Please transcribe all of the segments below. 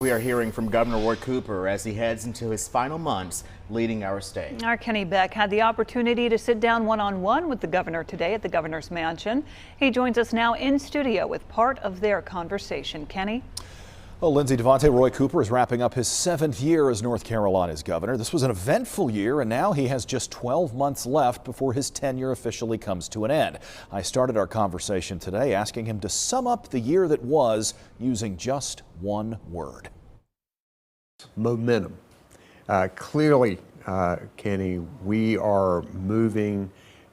We are hearing from Governor Roy Cooper as he heads into his final months leading our state. Our Kenny Beck had the opportunity to sit down one-on-one with the governor today at the governor's mansion. He joins us now in studio with part of their conversation. Kenny? Well, Lindsay, Devontae, Roy Cooper is wrapping up his 7th year as North Carolina's governor. This was an eventful year, and now he has just 12 months left before his tenure officially comes to an end. I started our conversation today asking him to sum up the year that was using just one word. Momentum. Clearly, Kenny, we are moving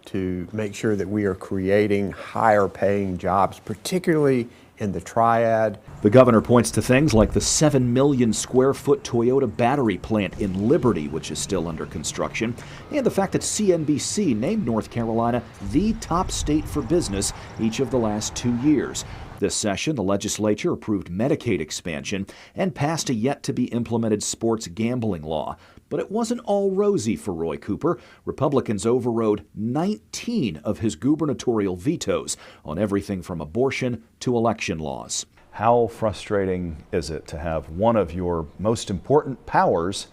to make sure that we are creating higher paying jobs, particularly in the triad. The governor points to things like the 7 million square foot Toyota battery plant in Liberty, which is still under construction, and the fact that CNBC named North Carolina the top state for business each of the last 2 years. This session, the legislature approved Medicaid expansion and passed a yet-to-be-implemented sports gambling law. But it wasn't all rosy for Roy Cooper. Republicans overrode 19 of his gubernatorial vetoes on everything from abortion to election laws. How frustrating is it to have one of your most important powers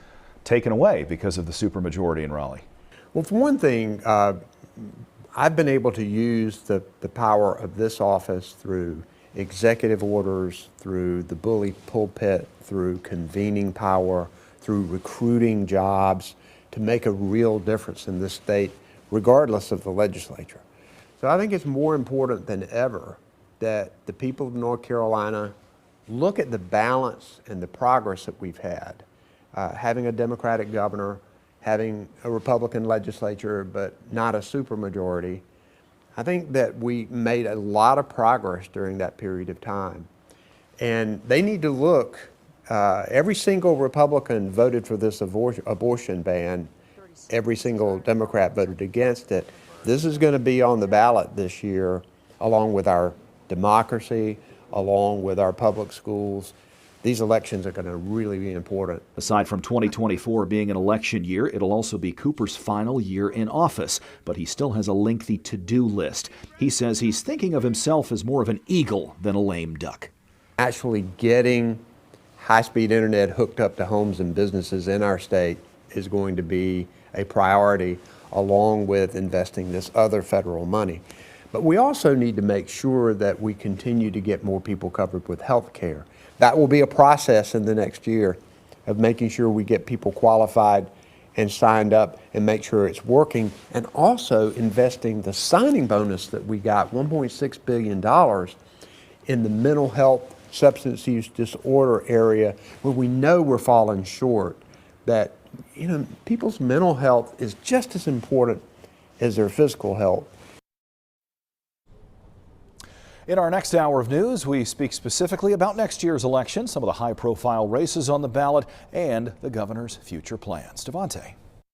taken away because of the supermajority in Raleigh? Well, for one thing, I've been able to use the power of this office through executive orders, through the bully pulpit, through convening power, through recruiting jobs to make a real difference in this state, regardless of the legislature. So I think it's more important than ever that the people of North Carolina look at the balance and the progress that we've had. Having a Democratic governor, having a Republican legislature, but not a supermajority. I think that we made a lot of progress during that period of time. And they need to look, every single Republican voted for this abortion ban. Every single Democrat voted against it. This is going to be on the ballot this year, along with our democracy, along with our public schools. These elections are going to really be important. Aside from 2024 being an election year, it'll also be Cooper's final year in office, but he still has a lengthy to-do list. He says he's thinking of himself as more of an eagle than a lame duck. Actually getting high-speed internet hooked up to homes and businesses in our state is going to be a priority, along with investing this other federal money. But we also need to make sure that we continue to get more people covered with health care. That will be a process in the next year of making sure we get people qualified and signed up and make sure it's working, and also investing the signing bonus that we got, $1.6 billion, in the mental health, substance use disorder area where we know we're falling short. That, you know, people's mental health is just as important as their physical health. In our next hour of news, we speak specifically about next year's election, some of the high-profile races on the ballot, and the governor's future plans. Devontae.